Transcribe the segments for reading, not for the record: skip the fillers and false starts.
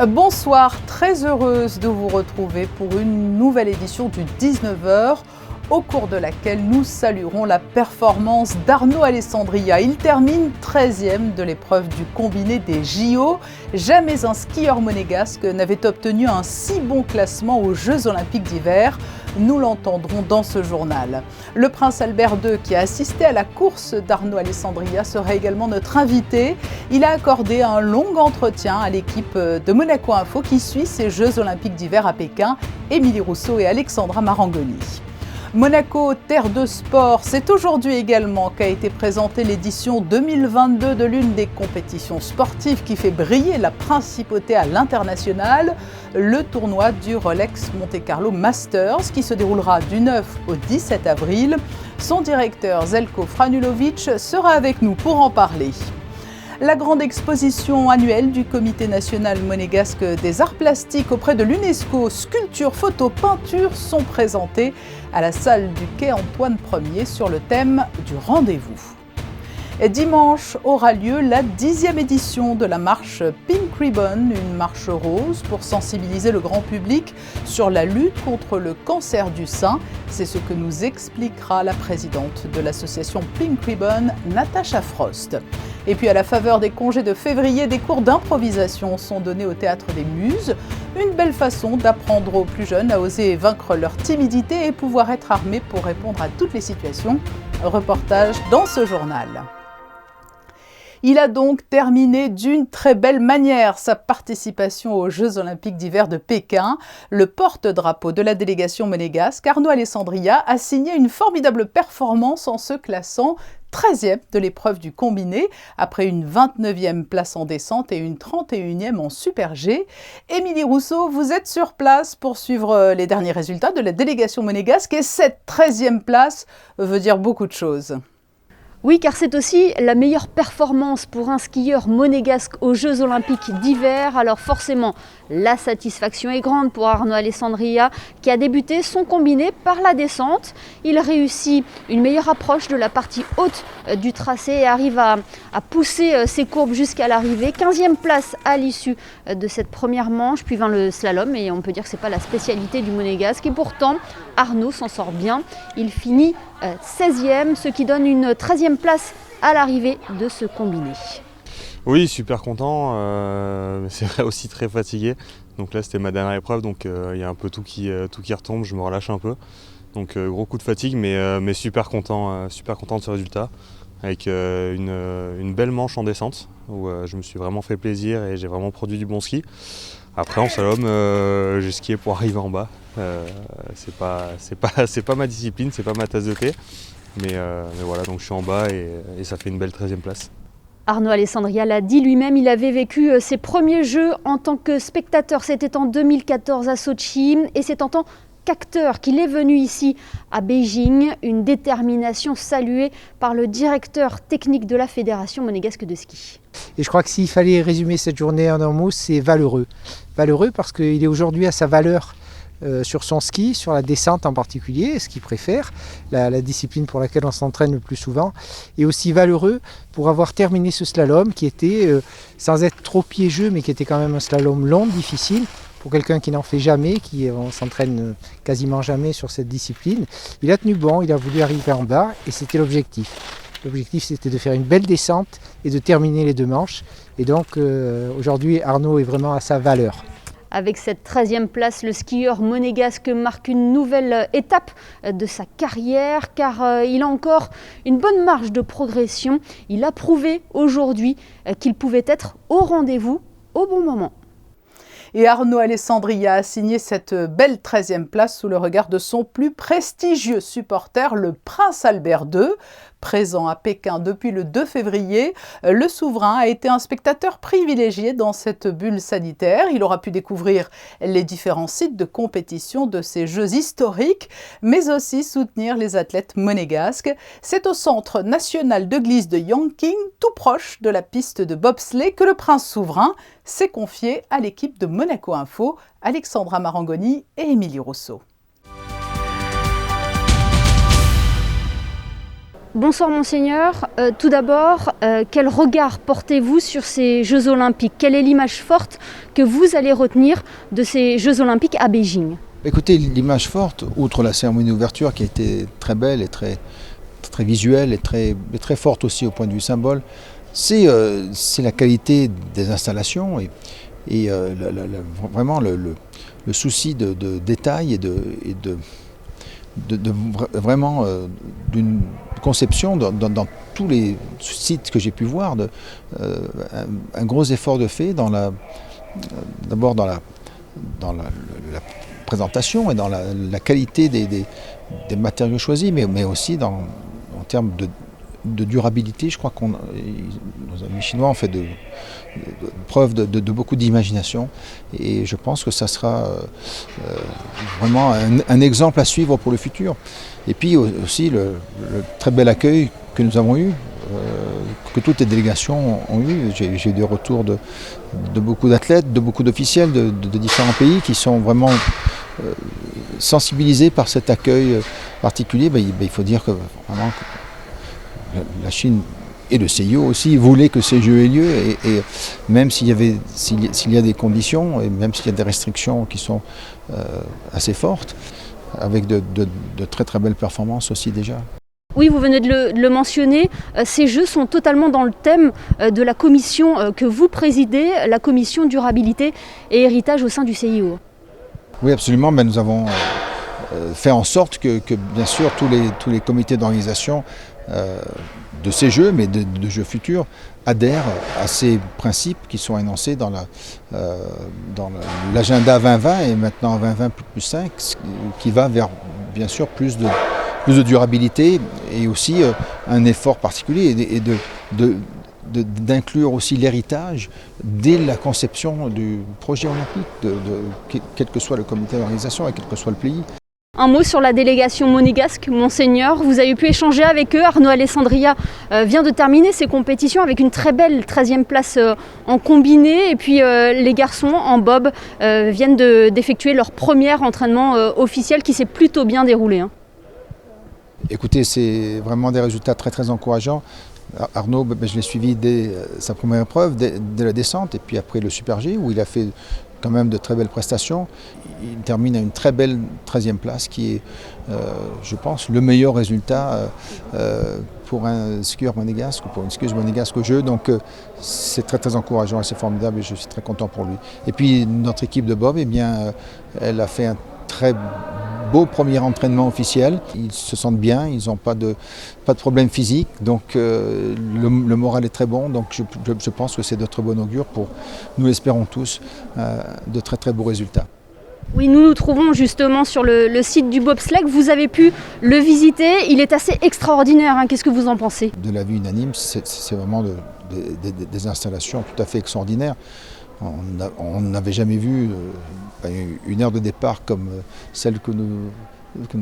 Bonsoir, très heureuse de vous retrouver pour une nouvelle édition du 19h, au cours de laquelle nous saluerons la performance d'Arnaud Alessandria. Il termine 13e de l'épreuve du combiné des JO. Jamais un skieur monégasque n'avait obtenu un si bon classement aux Jeux Olympiques d'hiver. Nous l'entendrons dans ce journal. Le prince Albert II, qui a assisté à la course d'Arnaud Alessandria, sera également notre invité. Il a accordé un long entretien à l'équipe de Monaco Info qui suit ces Jeux Olympiques d'hiver à Pékin, Émilie Rousseau et Alexandra Marangoni. Monaco, terre de sport, c'est aujourd'hui également qu'a été présentée l'édition 2022 de l'une des compétitions sportives qui fait briller la principauté à l'international, le tournoi du Rolex Monte Carlo Masters qui se déroulera du 9 au 17 avril. Son directeur Željko Franulović sera avec nous pour en parler. La grande exposition annuelle du Comité national monégasque des arts plastiques auprès de l'UNESCO, sculptures, photos, peintures sont présentées à la salle du quai Antoine Ier sur le thème du rendez-vous. Et dimanche aura lieu la 10e édition de la marche Pink Ribbon, une marche rose pour sensibiliser le grand public sur la lutte contre le cancer du sein. C'est ce que nous expliquera la présidente de l'association Pink Ribbon, Natacha Frost. Et puis à la faveur des congés de février, des cours d'improvisation sont donnés au Théâtre des Muses. Une belle façon d'apprendre aux plus jeunes à oser vaincre leur timidité et pouvoir être armés pour répondre à toutes les situations. Reportage dans ce journal. Il a donc terminé d'une très belle manière sa participation aux Jeux Olympiques d'hiver de Pékin. Le porte-drapeau de la délégation monégasque, Arnaud Alessandria, a signé une formidable performance en se classant 13e de l'épreuve du combiné, après une 29e place en descente et une 31e en Super G. Émilie Rousseau, vous êtes sur place pour suivre les derniers résultats de la délégation monégasque et cette 13e place veut dire beaucoup de choses. Oui, car c'est aussi la meilleure performance pour un skieur monégasque aux Jeux Olympiques d'hiver. Alors forcément, la satisfaction est grande pour Arnaud Alessandria qui a débuté son combiné par la descente. Il réussit une meilleure approche de la partie haute du tracé et arrive à pousser ses courbes jusqu'à l'arrivée. 15e place à l'issue de cette première manche, puis vint le slalom et on peut dire que ce n'est pas la spécialité du monégasque. Et pourtant, Arnaud s'en sort bien. Il finit 16e, ce qui donne une 13e place à l'arrivée de ce combiné. Oui, super content, c'est vrai aussi très fatigué. Donc là c'était ma dernière épreuve, donc il y a un peu tout qui retombe, je me relâche un peu. Donc gros coup de fatigue, mais super content de ce résultat. Avec une belle manche en descente, où je me suis vraiment fait plaisir et j'ai vraiment produit du bon ski. Après en slalom, j'ai skié pour arriver en bas. C'est pas ma discipline, c'est pas ma tasse de thé. Mais voilà, donc je suis en bas et ça fait une belle 13e place. Arnaud Alessandria l'a dit lui-même, il avait vécu ses premiers Jeux en tant que spectateur. C'était en 2014 à Sochi et c'est en tant qu'acteur qu'il est venu ici à Beijing. Une détermination saluée par le directeur technique de la Fédération monégasque de ski. Et je crois que s'il fallait résumer cette journée en un mot, c'est valeureux. Valeureux parce qu'il est aujourd'hui à sa valeur sur son ski, sur la descente en particulier, ce qu'il préfère, la discipline pour laquelle on s'entraîne le plus souvent, et aussi valeureux pour avoir terminé ce slalom qui était, sans être trop piégeux, mais qui était quand même un slalom long, difficile, pour quelqu'un qui n'en fait jamais, on s'entraîne quasiment jamais sur cette discipline. Il a tenu bon, il a voulu arriver en bas, et c'était l'objectif. L'objectif c'était de faire une belle descente et de terminer les deux manches, et donc aujourd'hui Arnaud est vraiment à sa valeur. Avec cette 13e place, le skieur monégasque marque une nouvelle étape de sa carrière car il a encore une bonne marge de progression. Il a prouvé aujourd'hui qu'il pouvait être au rendez-vous au bon moment. Et Arnaud Alessandria a signé cette belle 13e place sous le regard de son plus prestigieux supporter, le prince Albert II. Présent à Pékin depuis le 2 février, le souverain a été un spectateur privilégié dans cette bulle sanitaire. Il aura pu découvrir les différents sites de compétition de ces Jeux historiques, mais aussi soutenir les athlètes monégasques. C'est au Centre national de glisse de Yangqing, tout proche de la piste de bobsleigh, que le prince souverain s'est confié à l'équipe de Monaco Info, Alexandra Marangoni et Émilie Rousseau. Bonsoir Monseigneur. Tout d'abord, quel regard portez-vous sur ces Jeux Olympiques? Quelle est l'image forte que vous allez retenir de ces Jeux Olympiques à Beijing? Écoutez, l'image forte, outre la cérémonie d'ouverture qui a été très belle et très visuelle et très forte aussi au point de vue symbole, c'est la qualité des installations et vraiment le souci de détail et vraiment d'une conception dans tous les sites que j'ai pu voir, un gros effort de fait d'abord dans la présentation et dans la qualité des matériaux choisis, mais aussi en termes de durabilité. Je crois que nos amis chinois ont fait preuve de beaucoup d'imagination et je pense que ça sera vraiment un exemple à suivre pour le futur. Et puis aussi le très bel accueil que nous avons eu, que toutes les délégations ont eu. J'ai eu des retours de beaucoup d'athlètes, de beaucoup d'officiels de différents pays qui sont vraiment sensibilisés par cet accueil particulier. Il faut dire que vraiment la Chine et le CIO aussi voulaient que ces Jeux aient lieu et même s'il y a des conditions et même s'il y a des restrictions qui sont assez fortes, avec de très belles performances aussi déjà. Oui, vous venez de le mentionner, ces Jeux sont totalement dans le thème de la commission que vous présidez, la commission durabilité et héritage au sein du CIO. Oui, absolument. Nous avons fait en sorte que bien sûr tous les comités d'organisation de ces Jeux, mais de Jeux futurs, adhèrent à ces principes qui sont énoncés dans l'agenda 2020 et maintenant 2020+5, qui va vers bien sûr plus de durabilité et aussi un effort particulier et d'inclure aussi l'héritage dès la conception du projet olympique, quel que soit le comité d'organisation et quel que soit le pays. Un mot sur la délégation monégasque, Monseigneur. Vous avez pu échanger avec eux. Arnaud Alessandria vient de terminer ses compétitions avec une très belle 13e place en combiné. Et puis les garçons en bob viennent d'effectuer leur premier entraînement officiel qui s'est plutôt bien déroulé. Écoutez, c'est vraiment des résultats très encourageants. Arnaud, je l'ai suivi dès sa première épreuve, dès la descente, et puis après le Super G, où il a fait quand même de très belles prestations. Il termine à une très belle 13e place, qui est, je pense, le meilleur résultat pour un skieur monégasque, ou pour une skieuse monégasque au jeu. Donc c'est très encourageant et c'est formidable et je suis très content pour lui. Et puis notre équipe de bob, elle a fait un très beau premier entraînement officiel. Ils se sentent bien, ils n'ont pas de problème physique, donc le moral est très bon. Donc je pense que c'est de très bon augure pour, nous l'espérons tous, de très beaux résultats. Oui, nous nous trouvons justement sur le site du bobsleigh. Vous avez pu le visiter, il est assez extraordinaire. Qu'est-ce que vous en pensez? De l'avis unanime, c'est vraiment des installations tout à fait extraordinaires. On n'avait jamais vu une aire de départ comme celle que nous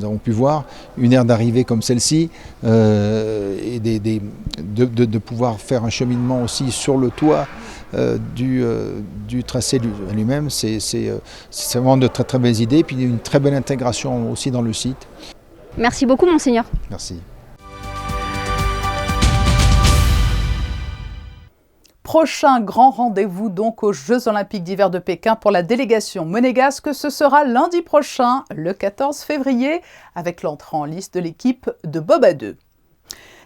avons pu voir, une aire d'arrivée comme celle-ci, et de pouvoir faire un cheminement aussi sur le toit du tracé lui-même. C'est vraiment de très belles idées, et puis une très belle intégration aussi dans le site. Merci beaucoup, Monseigneur. Merci. Prochain grand rendez-vous donc aux Jeux Olympiques d'hiver de Pékin pour la délégation monégasque. Ce sera lundi prochain, le 14 février, avec l'entrée en liste de l'équipe de bob à 2.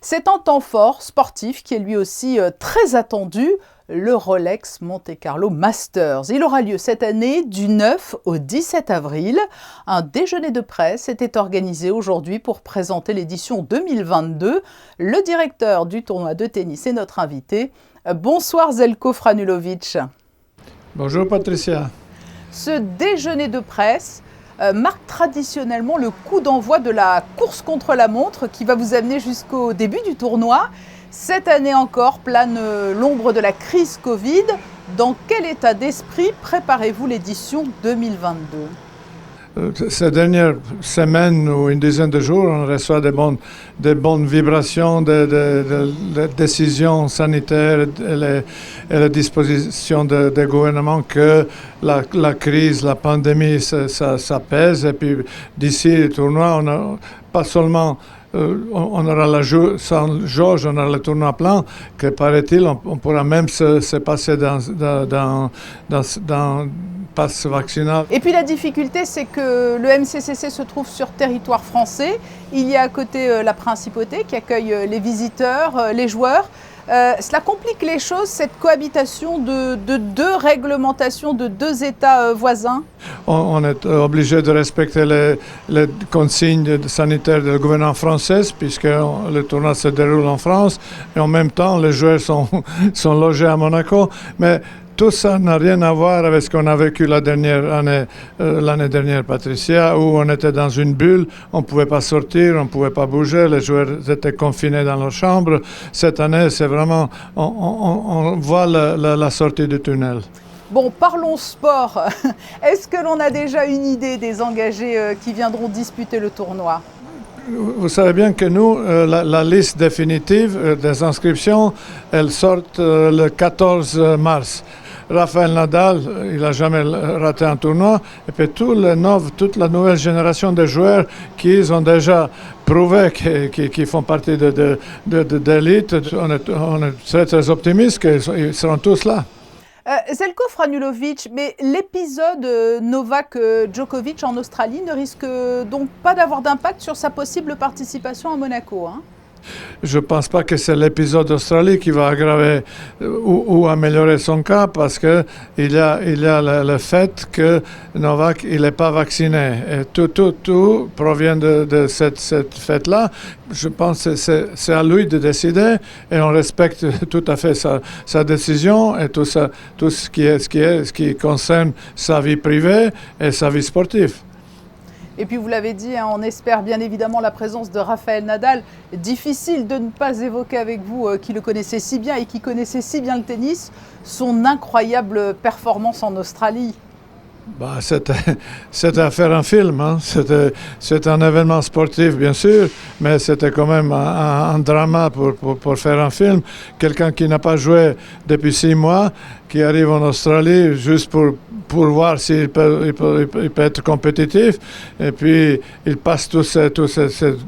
C'est un temps fort sportif qui est lui aussi très attendu, le Rolex Monte Carlo Masters. Il aura lieu cette année du 9 au 17 avril. Un déjeuner de presse était organisé aujourd'hui pour présenter l'édition 2022. Le directeur du tournoi de tennis est notre invité. Bonsoir Zeljko Franulovic. Bonjour Patricia. Ce déjeuner de presse marque traditionnellement le coup d'envoi de la course contre la montre qui va vous amener jusqu'au début du tournoi. Cette année encore plane l'ombre de la crise Covid. Dans quel état d'esprit préparez-vous l'édition 2022 ? Ces dernières semaines ou une dizaine de jours, on reçoit des bonnes vibrations de décisions sanitaires et les dispositions des gouvernements que la crise, la pandémie, ça pèse. Et puis d'ici le tournoi, on n'a pas seulement on aura sans jauge, on aura le tournoi plein, que paraît-il, on pourra même se passer dans passe vaccinal. Et puis la difficulté, c'est que le MCCC se trouve sur territoire français. Il y a à côté la principauté qui accueille les visiteurs, les joueurs. Cela complique les choses, cette cohabitation de deux réglementations, de deux États voisins. On est obligé de respecter les consignes sanitaires du gouvernement français, puisque le tournoi se déroule en France, et en même temps, les joueurs sont logés à Monaco. Mais tout ça n'a rien à voir avec ce qu'on a vécu l'année dernière, Patricia, où on était dans une bulle, on ne pouvait pas sortir, on ne pouvait pas bouger, les joueurs étaient confinés dans leur chambre. Cette année, c'est vraiment, on voit la sortie du tunnel. Bon, parlons sport. Est-ce que l'on a déjà une idée des engagés qui viendront disputer le tournoi ? Vous savez bien que nous, la liste définitive des inscriptions, elle sort le 14 mars. Rafael Nadal, il n'a jamais raté un tournoi. Et puis toute la nouvelle génération de joueurs qui ont déjà prouvé qu'ils font partie de l'élite. On est très, très optimiste qu'ils seront tous là. Željko Franulović, mais l'épisode Novak-Djokovic en Australie ne risque donc pas d'avoir d'impact sur sa possible participation à Monaco, hein ? Je ne pense pas que c'est l'épisode d'Australie qui va aggraver ou améliorer son cas, parce qu'il y a le fait que Novak n'est pas vacciné. Et tout provient de cette fête-là. Je pense que c'est à lui de décider, et on respecte tout à fait sa décision et tout ce qui concerne sa vie privée et sa vie sportive. Et puis vous l'avez dit, on espère bien évidemment la présence de Rafael Nadal. Difficile de ne pas évoquer avec vous, qui le connaissait si bien et qui connaissait si bien le tennis, son incroyable performance en Australie. C'était à faire un film, hein. C'était un événement sportif, bien sûr, mais c'était quand même un drama pour faire un film. Quelqu'un qui n'a pas joué depuis 6 mois, qui arrive en Australie juste pour voir s'il peut être compétitif. Et puis, il passe tous ces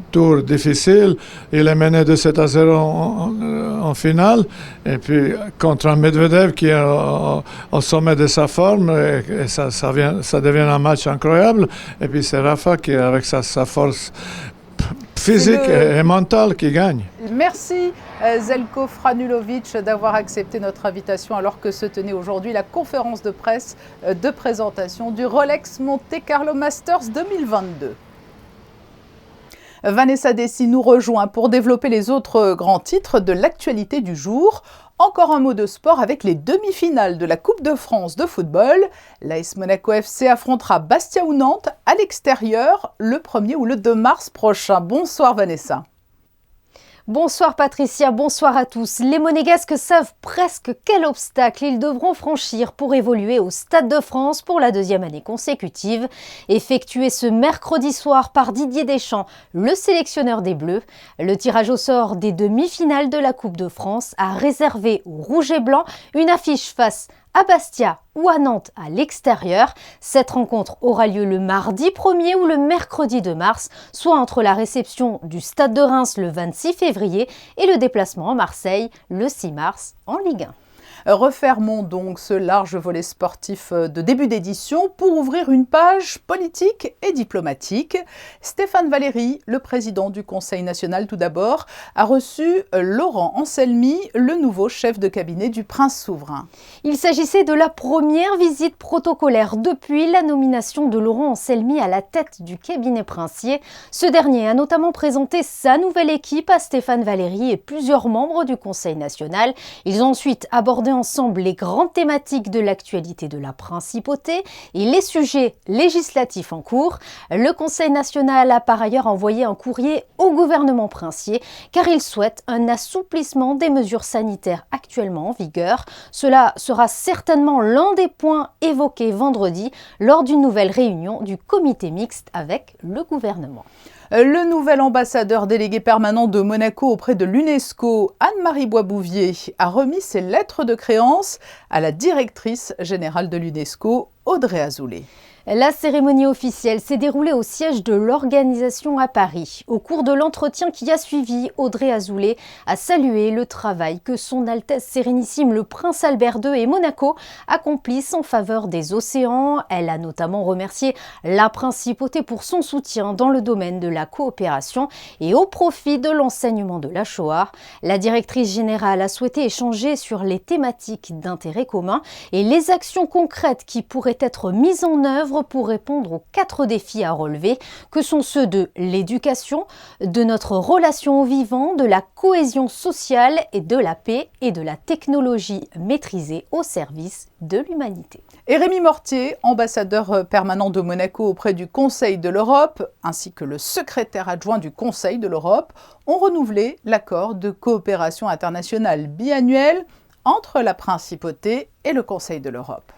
tours difficiles. Il est mené de 7-0 en finale. Et puis, contre un Medvedev qui est au sommet de sa forme, et ça devient un match incroyable. Et puis, c'est Rafa qui, avec sa force physique et mentale, qui gagne. Merci Željko Franulović d'avoir accepté notre invitation alors que se tenait aujourd'hui la conférence de presse de présentation du Rolex Monte Carlo Masters 2022. Vanessa Dessy nous rejoint pour développer les autres grands titres de l'actualité du jour. Encore un mot de sport avec les demi-finales de la Coupe de France de football. L'AS Monaco FC affrontera Bastia ou Nantes à l'extérieur le 1er ou le 2 mars prochain. Bonsoir Vanessa. Bonsoir Patricia, bonsoir à tous. Les Monégasques savent presque quel obstacle ils devront franchir pour évoluer au Stade de France pour la 2e année consécutive. Effectué ce mercredi soir par Didier Deschamps, le sélectionneur des Bleus, le tirage au sort des demi-finales de la Coupe de France a réservé aux Rouges et Blancs une affiche face à Bastia ou à Nantes à l'extérieur. Cette rencontre aura lieu le mardi 1er ou le mercredi 2 mars, soit entre la réception du Stade de Reims le 26 février et le déplacement à Marseille le 6 mars en Ligue 1. Refermons donc ce large volet sportif de début d'édition pour ouvrir une page politique et diplomatique. Stéphane Valéry, le président du Conseil national tout d'abord, a reçu Laurent Anselmi, le nouveau chef de cabinet du prince souverain. Il s'agissait de la première visite protocolaire depuis la nomination de Laurent Anselmi à la tête du cabinet princier. Ce dernier a notamment présenté sa nouvelle équipe à Stéphane Valéry et plusieurs membres du Conseil national. Ils ont ensuite abordé ensemble les grandes thématiques de l'actualité de la principauté et les sujets législatifs en cours. Le Conseil national a par ailleurs envoyé un courrier au gouvernement princier car il souhaite un assouplissement des mesures sanitaires actuellement en vigueur. Cela sera certainement l'un des points évoqués vendredi lors d'une nouvelle réunion du comité mixte avec le gouvernement. Le nouvel ambassadeur délégué permanent de Monaco auprès de l'UNESCO, Anne-Marie Boisbouvier, a remis ses lettres de créance à la directrice générale de l'UNESCO, Audrey Azoulay. La cérémonie officielle s'est déroulée au siège de l'organisation à Paris. Au cours de l'entretien qui a suivi, Audrey Azoulay a salué le travail que Son Altesse Sérénissime le Prince Albert II et Monaco accomplissent en faveur des océans. Elle a notamment remercié la Principauté pour son soutien dans le domaine de la coopération et au profit de l'enseignement de la Shoah. La directrice générale a souhaité échanger sur les thématiques d'intérêt commun et les actions concrètes qui pourraient être mises en œuvre pour répondre aux 4 défis à relever, que sont ceux de l'éducation, de notre relation au vivant, de la cohésion sociale et de la paix et de la technologie maîtrisée au service de l'humanité. Et Rémi Mortier, ambassadeur permanent de Monaco auprès du Conseil de l'Europe, ainsi que le secrétaire adjoint du Conseil de l'Europe, ont renouvelé l'accord de coopération internationale biannuel entre la Principauté et le Conseil de l'Europe.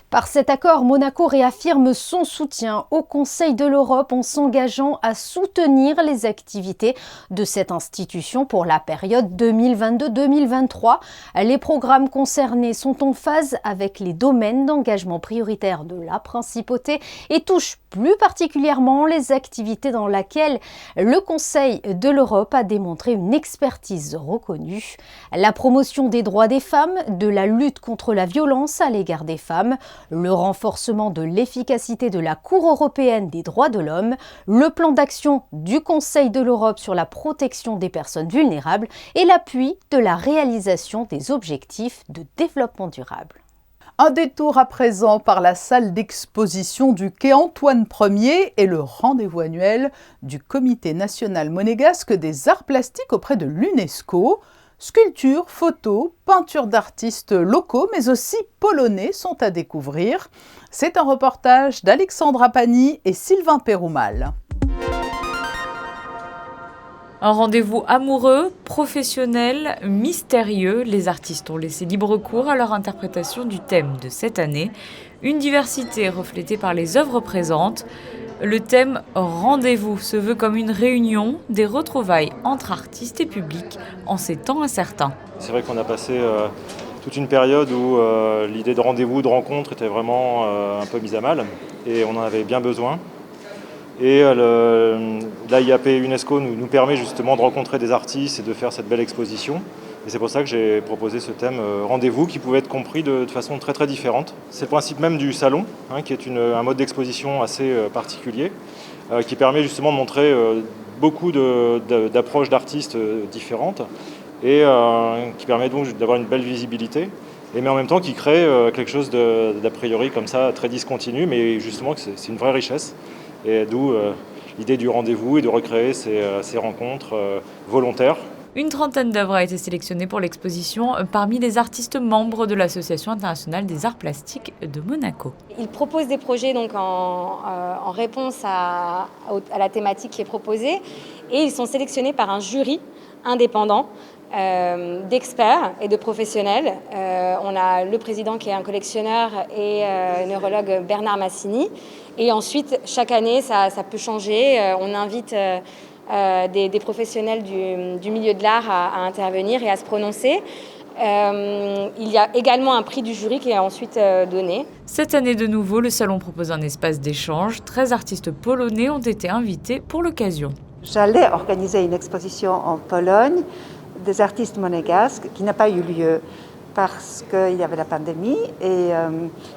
Par cet accord, Monaco réaffirme son soutien au Conseil de l'Europe en s'engageant à soutenir les activités de cette institution pour la période 2022-2023. Les programmes concernés sont en phase avec les domaines d'engagement prioritaires de la Principauté et touchent plus particulièrement les activités dans lesquelles le Conseil de l'Europe a démontré une expertise reconnue. La promotion des droits des femmes, de la lutte contre la violence à l'égard des femmes, le renforcement de l'efficacité de la Cour européenne des droits de l'homme, le plan d'action du Conseil de l'Europe sur la protection des personnes vulnérables et l'appui de la réalisation des objectifs de développement durable. Un détour à présent par la salle d'exposition du quai Antoine Ier et le rendez-vous annuel du Comité national monégasque des arts plastiques auprès de l'UNESCO. Sculptures, photos, peintures d'artistes locaux, mais aussi polonais sont à découvrir. C'est un reportage d'Alexandra Pani et Sylvain Péroumal. Un rendez-vous amoureux, professionnel, mystérieux. Les artistes ont laissé libre cours à leur interprétation du thème de cette année. Une diversité reflétée par les œuvres présentes. Le thème « Rendez-vous » se veut comme une réunion, des retrouvailles entre artistes et public en ces temps incertains. C'est vrai qu'on a passé toute une période où l'idée de rendez-vous, de rencontre était vraiment un peu mise à mal et on en avait bien besoin. Et l'AIAP UNESCO nous permet justement de rencontrer des artistes et de faire cette belle exposition. Et c'est pour ça que j'ai proposé ce thème rendez-vous qui pouvait être compris de façon très très différente. C'est le principe même du salon, qui est un mode d'exposition assez particulier, qui permet justement de montrer beaucoup d'approches d'artistes différentes et qui permet donc d'avoir une belle visibilité. Mais en même temps qui crée quelque chose d'a priori comme ça très discontinu, mais justement que c'est une vraie richesse. Et d'où l'idée du rendez-vous et de recréer ces rencontres volontaires. Une trentaine d'œuvres a été sélectionnée pour l'exposition parmi les artistes membres de l'Association internationale des arts plastiques de Monaco. Ils proposent des projets donc en réponse à la thématique qui est proposée et ils sont sélectionnés par un jury indépendant d'experts et de professionnels. On a le président qui est un collectionneur et neurologue Bernard Massini. Et ensuite, chaque année, ça peut changer. On invite des professionnels du milieu de l'art à intervenir et à se prononcer. Il y a également un prix du jury qui est ensuite donné. Cette année de nouveau, le salon propose un espace d'échange. 13 artistes polonais ont été invités pour l'occasion. J'allais organiser une exposition en Pologne des artistes monégasques qui n'a pas eu lieu parce qu'il y avait la pandémie et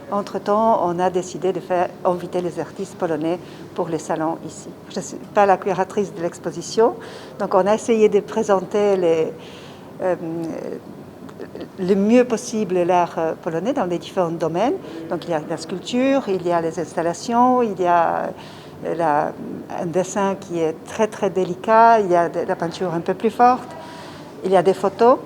entre-temps on a décidé de inviter les artistes polonais pour le salon ici. Je ne suis pas la curatrice de l'exposition, donc on a essayé de présenter le mieux possible l'art polonais dans les différents domaines. Donc il y a la sculpture, il y a les installations, il y a un dessin qui est très très délicat, il y a de la peinture un peu plus forte, il y a des photos.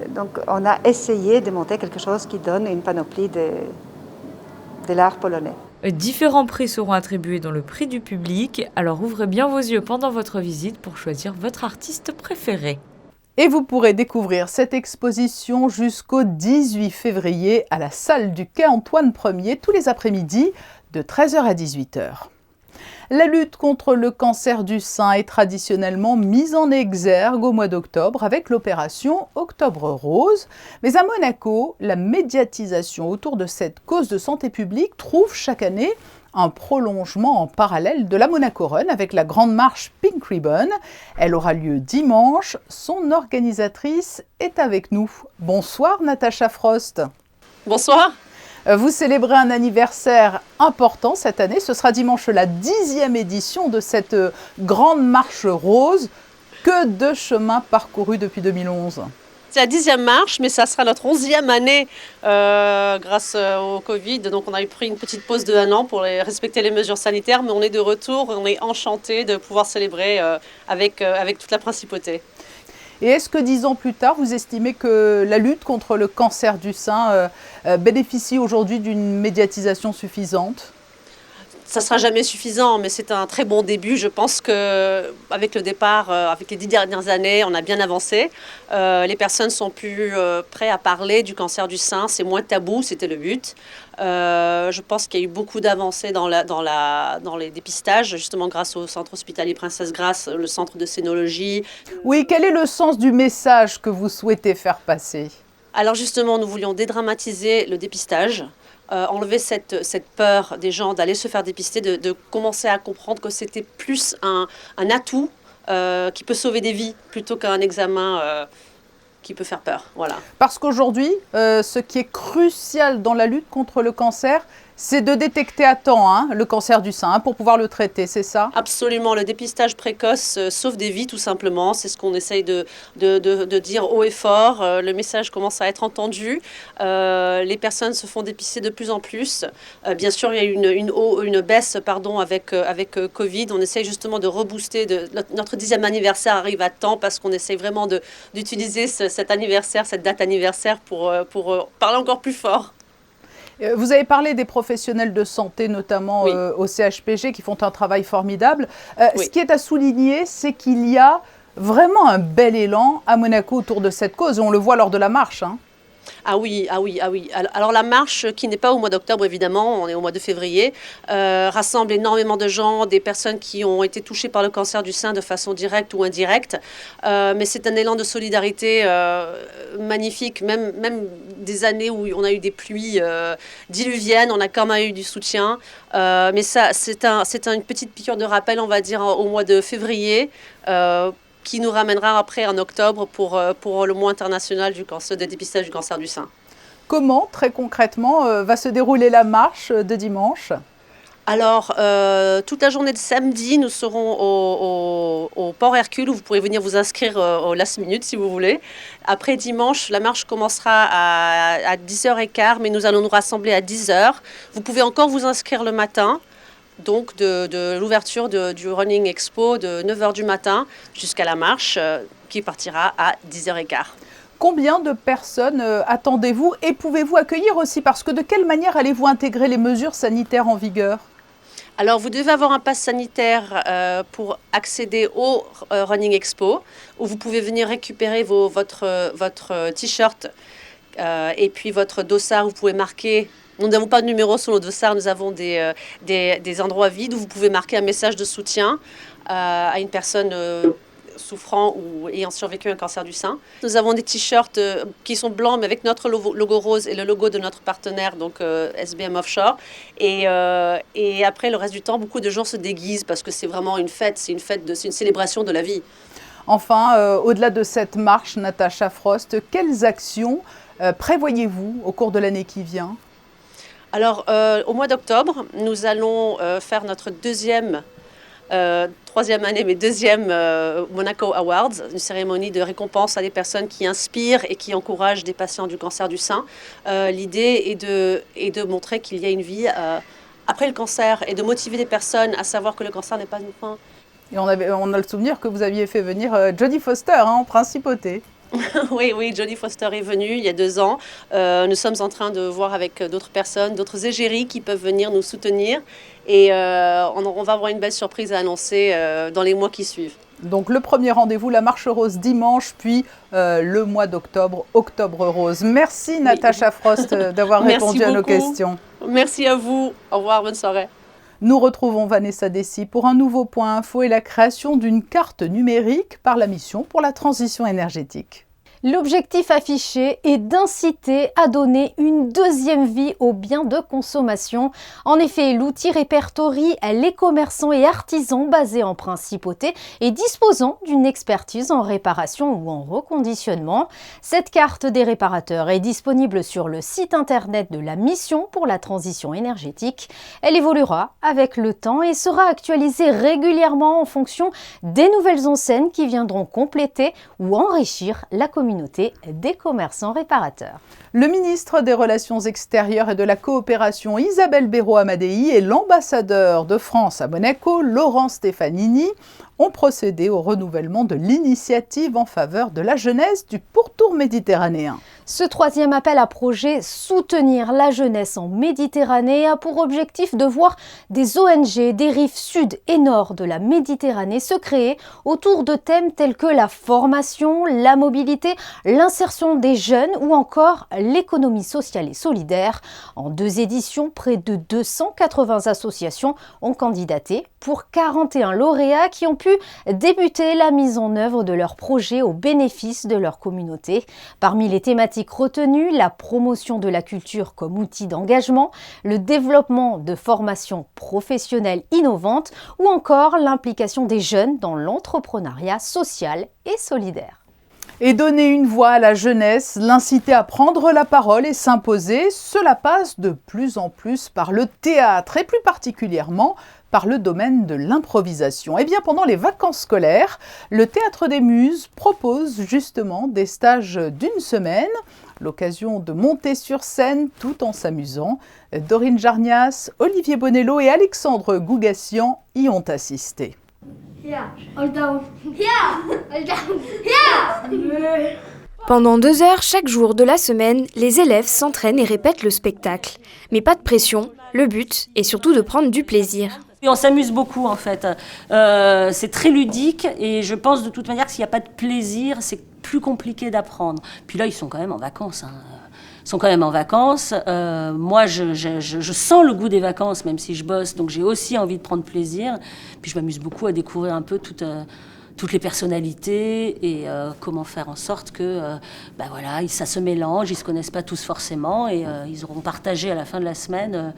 Donc on a essayé de monter quelque chose qui donne une panoplie de l'art polonais. Différents prix seront attribués dans le prix du public, alors ouvrez bien vos yeux pendant votre visite pour choisir votre artiste préféré. Et vous pourrez découvrir cette exposition jusqu'au 18 février à la salle du quai Antoine Ier tous les après-midi de 13h à 18h. La lutte contre le cancer du sein est traditionnellement mise en exergue au mois d'octobre avec l'opération Octobre Rose. Mais à Monaco, la médiatisation autour de cette cause de santé publique trouve chaque année un prolongement en parallèle de la Monaco Run avec la grande marche Pink Ribbon. Elle aura lieu dimanche. Son organisatrice est avec nous. Bonsoir Natacha Frost. Bonsoir. Vous célébrez un anniversaire important cette année. Ce sera dimanche la 10e édition de cette grande marche rose. Que de chemin parcouru depuis 2011. C'est la 10e marche, mais ça sera notre 11e année grâce au Covid. Donc on a pris une petite pause de 1 an pour respecter les mesures sanitaires, mais on est de retour. On est enchantés de pouvoir célébrer avec toute la principauté. Et est-ce que 10 ans plus tard, vous estimez que la lutte contre le cancer du sein bénéficie aujourd'hui d'une médiatisation suffisante ? Ça ne sera jamais suffisant, mais c'est un très bon début. Je pense qu'avec le départ, avec les 10 dernières années, on a bien avancé. Les personnes sont plus prêtes à parler du cancer du sein. C'est moins tabou, c'était le but. Je pense qu'il y a eu beaucoup d'avancées dans les dépistages, justement grâce au centre hospitalier Princesse Grace, le centre de scénologie. Oui, quel est le sens du message que vous souhaitez faire passer ? Alors justement, nous voulions dédramatiser le dépistage. Enlever cette peur des gens d'aller se faire dépister, de commencer à comprendre que c'était plus un atout qui peut sauver des vies plutôt qu'un examen qui peut faire peur. Voilà. Parce qu'aujourd'hui, ce qui est crucial dans la lutte contre le cancer, c'est de détecter à temps le cancer du sein pour pouvoir le traiter, c'est ça ? Absolument, le dépistage précoce sauve des vies tout simplement, c'est ce qu'on essaye de dire haut et fort. Le message commence à être entendu, les personnes se font dépister de plus en plus. Bien sûr, il y a eu une baisse avec Covid, on essaye justement de rebooster, notre 10e anniversaire arrive à temps parce qu'on essaye vraiment d'utiliser cet anniversaire, cette date anniversaire pour parler encore plus fort. Vous avez parlé des professionnels de santé, notamment au CHPG, qui font un travail formidable. Ce qui est à souligner, c'est qu'il y a vraiment un bel élan à Monaco autour de cette cause. On le voit lors de la marche. Ah oui. Alors la marche, qui n'est pas au mois d'octobre évidemment, on est au mois de février, rassemble énormément de gens, des personnes qui ont été touchées par le cancer du sein de façon directe ou indirecte. Mais c'est un élan de solidarité magnifique, même des années où on a eu des pluies diluviennes, on a quand même eu du soutien. Mais ça, c'est une petite piqûre de rappel, on va dire, au mois de février. Qui nous ramènera après en octobre pour le mois international de dépistage du cancer du sein. Comment, très concrètement, va se dérouler la marche de dimanche ? Alors, toute la journée de samedi, nous serons au Port Hercule, où vous pourrez venir vous inscrire au last minute si vous voulez. Après dimanche, la marche commencera à 10h15, mais nous allons nous rassembler à 10h. Vous pouvez encore vous inscrire le matin. Donc de l'ouverture du Running Expo de 9h du matin jusqu'à la marche qui partira à 10h15. Combien de personnes attendez-vous et pouvez-vous accueillir aussi ? Parce que de quelle manière allez-vous intégrer les mesures sanitaires en vigueur ? Alors vous devez avoir un pass sanitaire pour accéder au Running Expo où vous pouvez venir récupérer votre t-shirt et puis votre dossard, vous pouvez marquer. Nous n'avons pas de numéro sur nos dossards, nous avons des endroits vides où vous pouvez marquer un message de soutien à une personne souffrant ou ayant survécu un cancer du sein. Nous avons des t-shirts qui sont blancs mais avec notre logo rose et le logo de notre partenaire, donc SBM Offshore. Et après, le reste du temps, beaucoup de gens se déguisent parce que c'est vraiment une fête, c'est une célébration de la vie. Enfin, au-delà de cette marche, Natacha Frost, quelles actions prévoyez-vous au cours de l'année qui vient ? Alors, au mois d'octobre, nous allons faire notre troisième année, mais deuxième Monaco Awards, une cérémonie de récompense à des personnes qui inspirent et qui encouragent des patients du cancer du sein. L'idée est de montrer qu'il y a une vie après le cancer et de motiver des personnes à savoir que le cancer n'est pas une fin. Et on a le souvenir que vous aviez fait venir Jodie Foster en principauté. Oui, Jodie Foster est venue il y a 2 ans. Nous sommes en train de voir avec d'autres personnes, d'autres égéries qui peuvent venir nous soutenir. Et on va avoir une belle surprise à annoncer dans les mois qui suivent. Donc le premier rendez-vous, la marche rose dimanche, puis le mois d'octobre, Octobre Rose. Merci Natacha Frost d'avoir répondu à nos questions. Merci à vous. Au revoir, bonne soirée. Nous retrouvons Vanessa Dessy pour un nouveau point info et la création d'une carte numérique par la mission pour la transition énergétique. L'objectif affiché est d'inciter à donner une deuxième vie aux biens de consommation. En effet, l'outil répertorie les commerçants et artisans basés en principauté et disposant d'une expertise en réparation ou en reconditionnement. Cette carte des réparateurs est disponible sur le site internet de la mission pour la transition énergétique. Elle évoluera avec le temps et sera actualisée régulièrement en fonction des nouvelles enseignes qui viendront compléter ou enrichir la communauté des commerçants réparateurs. Le ministre des Relations extérieures et de la coopération Isabelle Béraud-Amadei et l'ambassadeur de France à Monaco, Laurent Stefanini, ont procédé au renouvellement de l'initiative en faveur de la jeunesse du pourtour méditerranéen. Ce troisième appel à projet Soutenir la jeunesse en Méditerranée a pour objectif de voir des ONG des rives sud et nord de la Méditerranée se créer autour de thèmes tels que la formation, la mobilité, l'insertion des jeunes ou encore l'économie sociale et solidaire. En 2 éditions, près de 280 associations ont candidaté pour 41 lauréats qui ont pu débuter la mise en œuvre de leurs projets au bénéfice de leur communauté. Parmi les thématiques retenues, la promotion de la culture comme outil d'engagement, le développement de formations professionnelles innovantes ou encore l'implication des jeunes dans l'entrepreneuriat social et solidaire. Et donner une voix à la jeunesse, l'inciter à prendre la parole et s'imposer, cela passe de plus en plus par le théâtre et plus particulièrement par le domaine de l'improvisation. Et bien pendant les vacances scolaires, le Théâtre des Muses propose justement des stages d'1 semaine, l'occasion de monter sur scène tout en s'amusant. Dorine Jarnias, Olivier Bonello et Alexandre Gougassian y ont assisté. Pendant 2 heures chaque jour de la semaine, les élèves s'entraînent et répètent le spectacle. Mais pas de pression, le but est surtout de prendre du plaisir. Et on s'amuse beaucoup en fait, c'est très ludique et je pense de toute manière que s'il n'y a pas de plaisir, c'est plus compliqué d'apprendre. Puis là, ils sont quand même en vacances. Moi, je sens le goût des vacances, même si je bosse, donc j'ai aussi envie de prendre plaisir. Puis je m'amuse beaucoup à découvrir un peu toutes les personnalités et comment faire en sorte que ça se mélange, ils ne se connaissent pas tous forcément et ils auront partagé à la fin de la semaine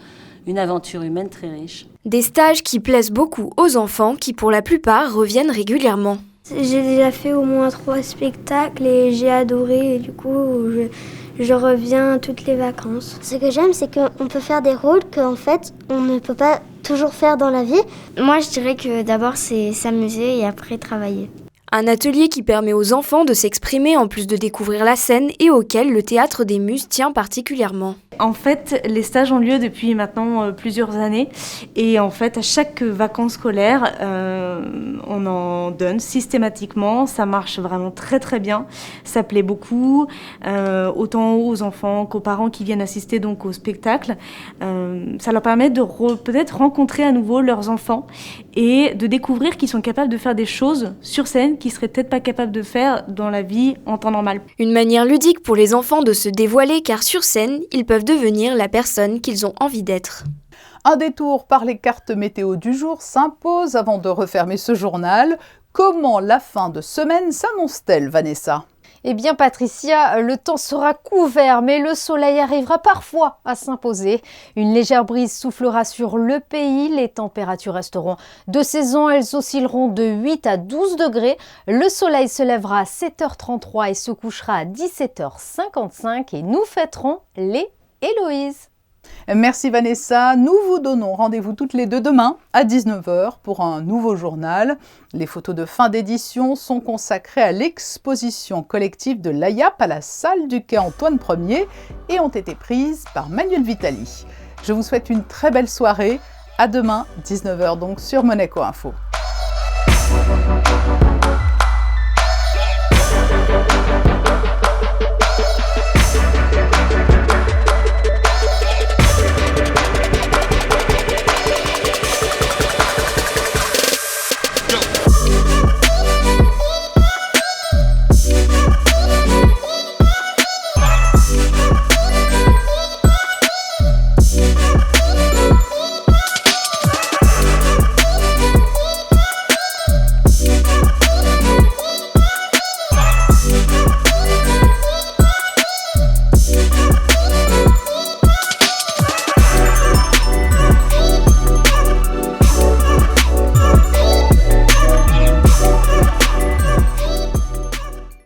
une aventure humaine très riche. Des stages qui plaisent beaucoup aux enfants qui pour la plupart reviennent régulièrement. J'ai déjà fait au moins 3 spectacles et j'ai adoré et du coup je reviens toutes les vacances. Ce que j'aime, c'est qu'on peut faire des rôles qu'en fait on ne peut pas toujours faire dans la vie. Moi je dirais que d'abord c'est s'amuser et après travailler. Un atelier qui permet aux enfants de s'exprimer en plus de découvrir la scène et auquel le Théâtre des Muses tient particulièrement. En fait, les stages ont lieu depuis maintenant plusieurs années et en fait, à chaque vacances scolaires, on en donne systématiquement. Ça marche vraiment très très bien. Ça plaît beaucoup, autant aux enfants qu'aux parents qui viennent assister donc au spectacle. Ça leur permet de peut-être rencontrer à nouveau leurs enfants et de découvrir qu'ils sont capables de faire des choses sur scène qu'ils seraient peut-être pas capables de faire dans la vie en temps normal. Une manière ludique pour les enfants de se dévoiler car sur scène, ils peuvent devenir la personne qu'ils ont envie d'être. Un détour par les cartes météo du jour s'impose avant de refermer ce journal. Comment la fin de semaine s'annonce-t-elle, Vanessa ? Eh bien Patricia, le temps sera couvert, mais le soleil arrivera parfois à s'imposer. Une légère brise soufflera sur le pays, les températures resteront de saison, elles oscilleront de 8 à 12 degrés. Le soleil se lèvera à 7h33 et se couchera à 17h55 et nous fêterons les Héloïse. Merci Vanessa, nous vous donnons rendez-vous toutes les deux demain à 19h pour un nouveau journal. Les photos de fin d'édition sont consacrées à l'exposition collective de l'AIAP à la salle du quai Antoine Ier et ont été prises par Manuel Vitali. Je vous souhaite une très belle soirée, à demain 19h donc sur Monaco Info.